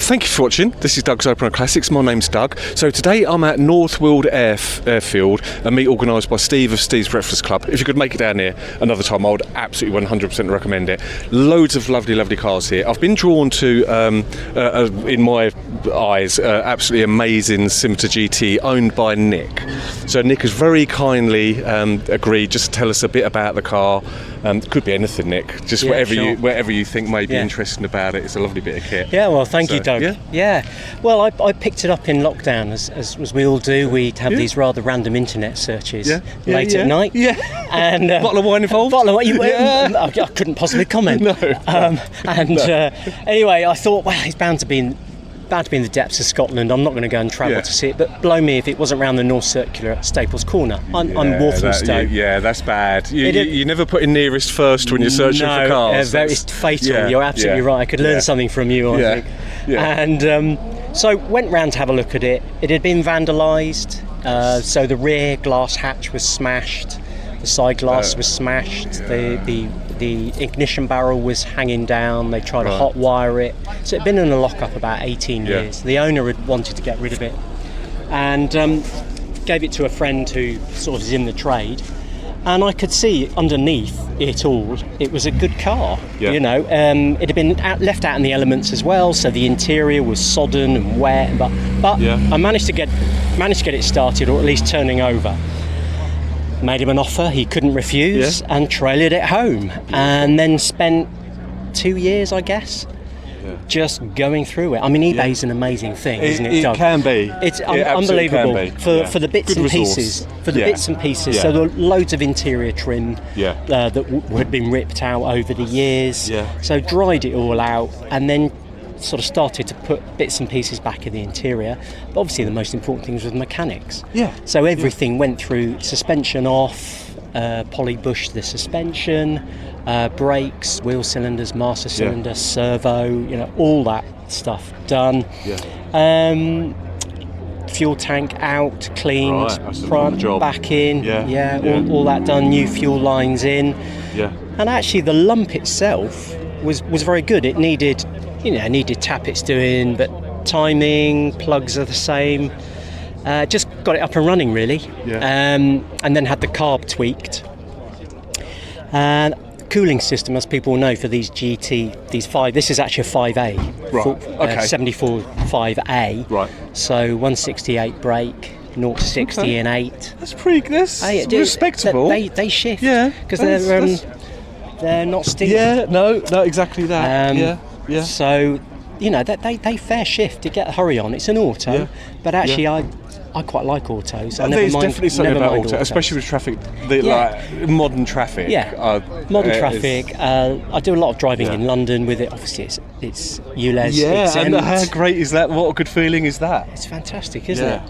Thank you for watching. This is Doug's Open on Classics. My name's Doug. So today I'm at North Weald airfield, a meet organised by Steve of Steve's Breakfast Club. If you could make it down here another time, I would absolutely 100% recommend it. Loads of lovely cars here. I've been drawn to, in my eyes, absolutely amazing Scimitar GTE owned by Nick. So Nick has very kindly agreed just to tell us a bit about the car. Could be anything, Nick. Just whatever you think may be interesting about it. It's a lovely bit of kit. Yeah, well, thank you, Doug. Yeah. Well, I picked it up in lockdown, as we all do. We'd have these rather random internet searches late at night. Yeah. And bottle of wine involved? Bottle of wine. I couldn't possibly comment. No. Anyway, I thought, well, it's bound to be in the depths of Scotland. I'm not going to go and travel to see it, but blow me if it wasn't around the North Circular at Staples Corner. I'm Walthamstow. That's bad. You never put in nearest first when you're searching for cars. It's fatal. You're absolutely right. I could learn something from you, I think. Yeah. And so went round to have a look at it. It had been vandalised, so the rear glass hatch was smashed, the side glass was smashed, the ignition barrel was hanging down. They tried to hot wire it. So it had been in a lock-up about 18 years. The owner had wanted to get rid of it and gave it to a friend who sort of is in the trade. And I could see underneath it all, it was a good car. You know, it had been left out in the elements as well, so the interior was sodden and wet. But I managed to get it started, or at least turning over. Made him an offer he couldn't refuse, and trailered it home, and then spent 2 years, I guess, just going through it. I mean, eBay's an amazing thing, isn't it, Doug? It can be. It's unbelievable for the bits and pieces. For the bits and pieces. So there were loads of interior trim that had been ripped out over the years. So dried it all out, and then sort of started to put bits and pieces back in the interior. But obviously the most important things were the mechanics. So everything went through: suspension off, poly-bushed the suspension, brakes, wheel cylinders, master cylinder, servo, all that stuff done. Fuel tank out, cleaned, back in, all that done, new fuel lines in. And actually the lump itself was very good. It needed tappets doing, but timing, plugs are the same. Just got it up and running, really. And then had the carb tweaked. And cooling system, as people know, for these GT, this is actually a 5A. 74 5A. Right. So 168 brake, 0 to 60 in 8. That's respectable. They shift. Because they're not steel. No, exactly that. So, they fair shift to get a hurry on. It's an auto, but actually I quite like autos. There's definitely something about auto, especially with traffic, like modern traffic. Modern traffic. I do a lot of driving in London with it. Obviously, it's ULEZ exempt. And how great is that? What a good feeling is that? It's fantastic, isn't it?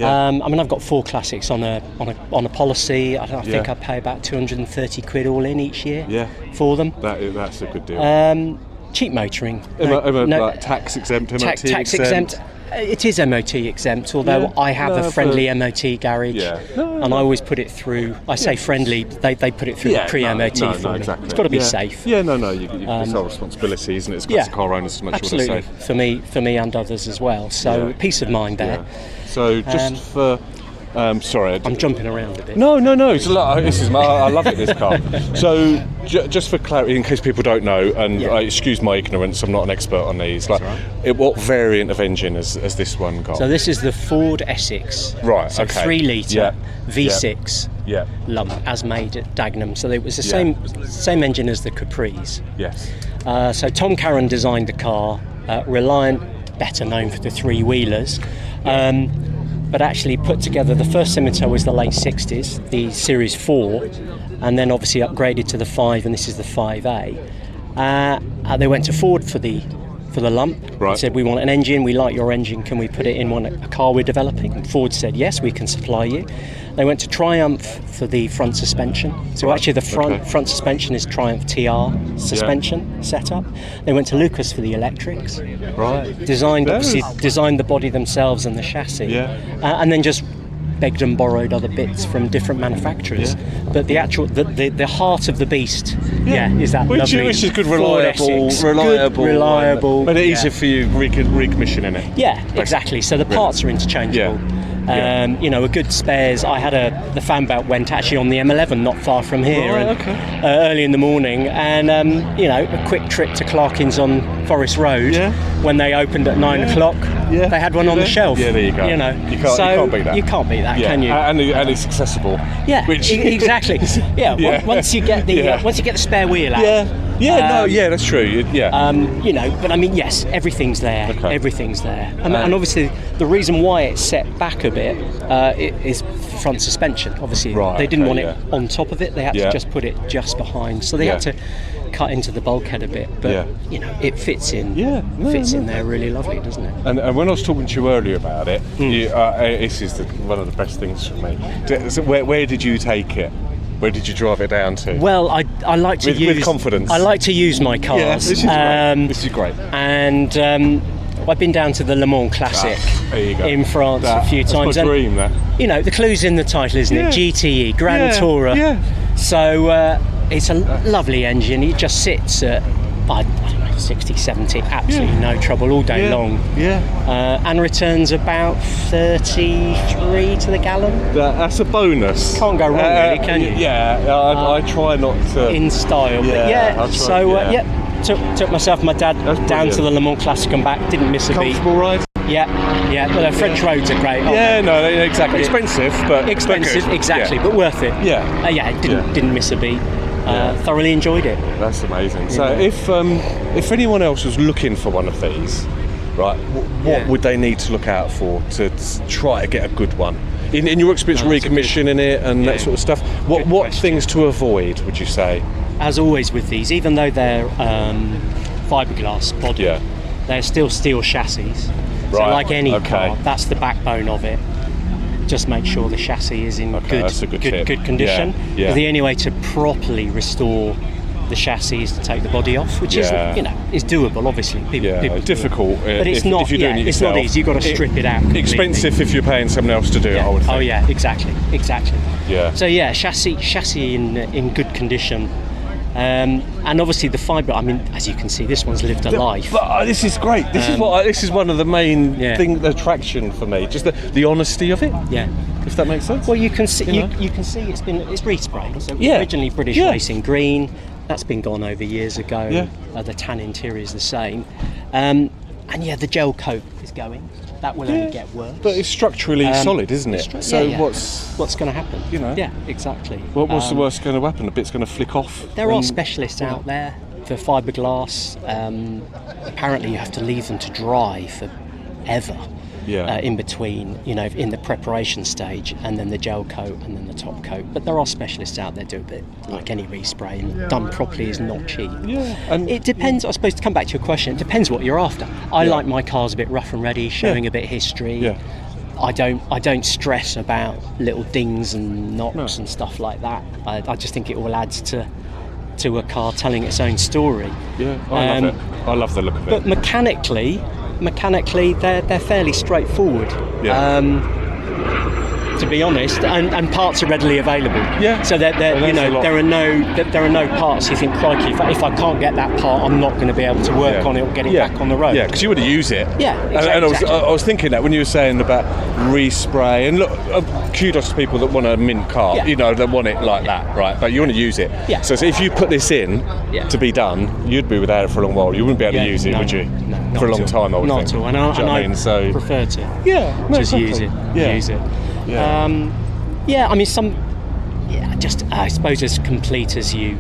I mean, I've got 4 classics on a policy. I think I pay about 230 quid all in each year for them. That's a good deal. Cheap motoring. Like tax exempt, MOT tax exempt. It is MOT exempt, although I have a friendly MOT garage, and I always put it through. I say friendly; they put it through pre-MOT for me. Exactly. It's got to be safe. It's our responsibility, isn't it? As classic car owners to make sure they're safe. For me and others as well. So peace of mind there. So just for. Sorry, I'm jumping around a bit. No. It's I love it, this car. So, just for clarity, in case people don't know, and excuse my ignorance, I'm not an expert on these. What variant of engine has this one got? So this is the Ford Essex. Right. So 3 litre V6 lump, as made at Dagenham. So it was the same engine as the Caprice. Yes. So Tom Carron designed the car. Reliant, better known for the 3-wheelers. But actually put together, the first Scimitar was the late 60s, the Series 4, and then obviously upgraded to the 5, and this is the 5A. They went to Ford for the lump. Right. Said, we want an engine, we like your engine, can we put it in a car we're developing? And Ford said, yes, we can supply you. They went to Triumph for the front suspension. So actually the front suspension is Triumph TR suspension setup. They went to Lucas for the electrics. Right. Designed the body themselves and the chassis. And then just begged and borrowed other bits from different manufacturers. But the actual, the heart of the beast, is that lovely. Which is good, reliable, but easier for you recommissioning it. Yeah, exactly. So the parts are interchangeable. You know, a good spares. I had the fan belt went actually on the M11 not far from here, early in the morning, and you know, a quick trip to Clarkins on Forest Road. When they opened at 9 o'clock, they had one on the shelf. Yeah, there you go. You know, you can't beat that. You can't beat that, can you? And it's accessible. Yeah, exactly. Once you get the spare wheel out. That's true. You know, but I mean, yes, everything's there. Everything's there, and obviously the reason why it's set back a bit is front suspension. Obviously, they didn't want it on top of it. They had to just put it just behind, so they had to cut into the bulkhead a bit. But you know, it fits in. In there really lovely, doesn't it? And when I was talking to you earlier about it, this is one of the best things for me. So where did you take it? Where did you drive it down to? Well, I like to use with confidence. I like to use my cars. Yeah, this is great. And I've been down to the Le Mans Classic in France a few times. That's my dream, that. You know, the clue's in the title, isn't it? GTE, Grand Tourer. So it's a lovely engine. It just sits at, I don't know, 60, 70, absolutely no trouble all day long. And returns about 33 to the gallon. That's a bonus. Can't go wrong, really, can you? I try not to. In style. Took myself and my dad down to the Le Mans Classic and back. Didn't miss a beat. Comfortable ride? Yeah. Well, the French roads are great. Exactly. Expensive, but exactly, but worth it. Didn't miss a beat. Thoroughly enjoyed it. That's amazing. So if anyone else was looking for one of these, right, what would they need to look out for to try to get a good one? In your experience recommissioning it and that sort of stuff, what things to avoid, would you say? As always with these, even though they're fiberglass body, they're still steel chassis. So like any car, that's the backbone of it. Just make sure the chassis is in good condition. The only way to properly restore the chassis is to take the body off, which is is doable. Obviously, people difficult, but it's not. If you're doing it it's yourself. not easy. You've got to strip it out. Completely. Expensive if you're paying someone else to do it. I would think. Oh yeah, exactly. Yeah. So chassis in good condition. And obviously the fibre. I mean, as you can see, this one's lived a life. But this is great. This is one of the main the attraction for me. Just the honesty of it. Yeah. If that makes sense. Well, you can see you can see it's resprayed. So originally British Racing green. That's been gone over years ago. The tan interior is the same. And the gel coat is going. That will only get worse. But it's structurally solid, isn't it? What's going to happen? You know. Yeah, exactly. What's the worst going to happen? A bit's going to flick off. There are specialists out there for fiberglass. Apparently, you have to leave them to dry forever. In between, you know, in the preparation stage, and then the gel coat, and then the top coat. But there are specialists out there do a bit like any respray, and done properly is not cheap. And it depends. I suppose to come back to your question, it depends what you're after. I like my cars a bit rough and ready, showing a bit of history. I don't stress about little dings and knocks and stuff like that. I just think it all adds to a car telling its own story. I love it. I love the look of it. But mechanically they're fairly straightforward. To be honest, and parts are readily available. So there are no parts you think, crikey, if I can't get that part, I'm not going to be able to work on it or get it back on the road. Because you would use it. Exactly. And I was thinking that when you were saying about respray, and look, kudos to people that want a mint car, you know, that want it like that, right? But you want to use it. So if you put this in to be done, you'd be without it for a long while. You wouldn't be able to use it, would you? No, for a long time, I would think. Not at all. And I prefer to just use it. Use it. I mean, I suppose as complete as you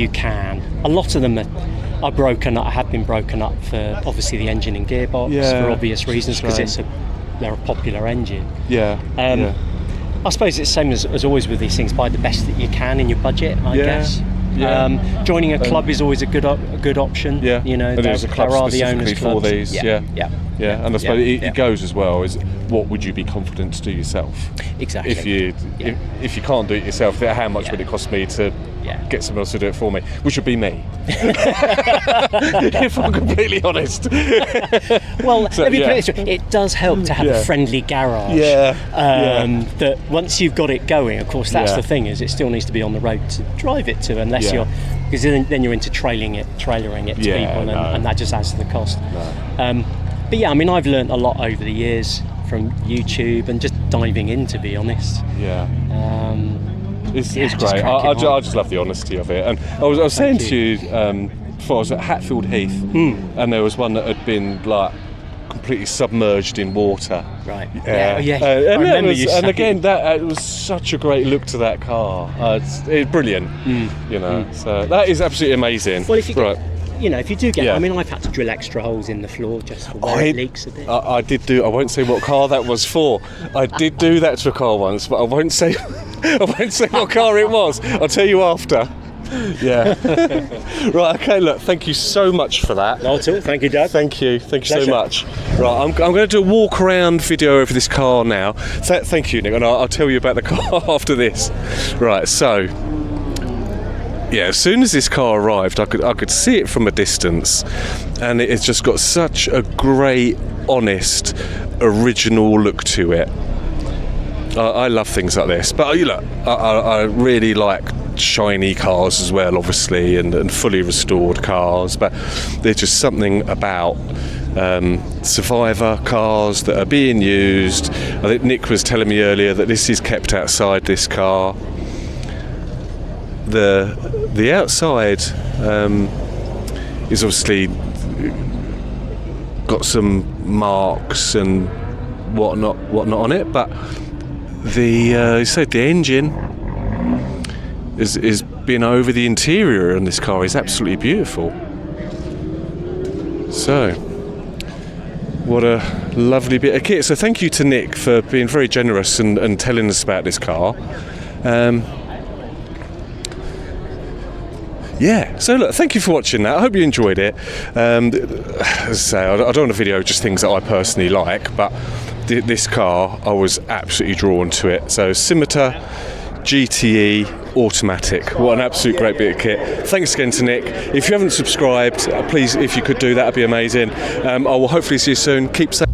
can. A lot of them are broken up. Have been broken up for obviously the engine and gearbox for obvious reasons, because they're a popular engine. I suppose it's the same as always with these things. Buy the best that you can in your budget, I guess. Joining a club is always a good option. You know, and there's a club specifically for these. And I suppose it goes as well as what would you be confident to do yourself? Exactly. If you can't do it yourself, how much would it cost me to get someone else to do it for me, which would be me. If I'm completely honest. Well, let me put it this way, it does help to have a friendly garage. That once you've got it going, of course, that's the thing, is it still needs to be on the road to drive it to, unless you're, because then you're into trailering it to people, and that just adds to the cost. But yeah, I mean, I've learnt a lot over the years from YouTube and just diving in, to be honest. It's great. I just love the honesty of it. And I was saying to you before, I was at Hatfield Heath, and there was one that had been like completely submerged in water. Right. I remember you saying. And again, it was such a great look to that car. It's brilliant. So that is absolutely amazing. Well, if you if you do get, I mean, I've had to drill extra holes in the floor just for where it leaks a bit. I did do. I won't say what car that was for. I did do that to a car once, but I won't say. I won't say what car it was. I'll tell you after. Right. Okay. Look. Thank you so much for that. Not at all. Thank you, Dad. Thank you so much. Right. I'm going to do a walk around video over this car now. Thank you, Nick, and I'll tell you about the car after this. Right. So. Yeah, as soon as this car arrived, I could see it from a distance, and it's just got such a great, honest, original look to it. I love things like this, but I really like shiny cars as well, obviously, and fully restored cars. But there's just something about survivor cars that are being used. I think Nick was telling me earlier that this is kept outside this car. The outside is obviously got some marks and whatnot on it, but the engine is being over the interior in this car is absolutely beautiful. So, what a lovely bit of kit. So thank you to Nick for being very generous and telling us about this car. So look, thank you for watching that. I hope you enjoyed it. As I say, I don't want to video just things that I personally like, but this car, I was absolutely drawn to it. So Scimitar GTE automatic. What an absolute great bit of kit. Thanks again to Nick. If you haven't subscribed, please, if you could do that, would be amazing. I will hopefully see you soon. Keep safe.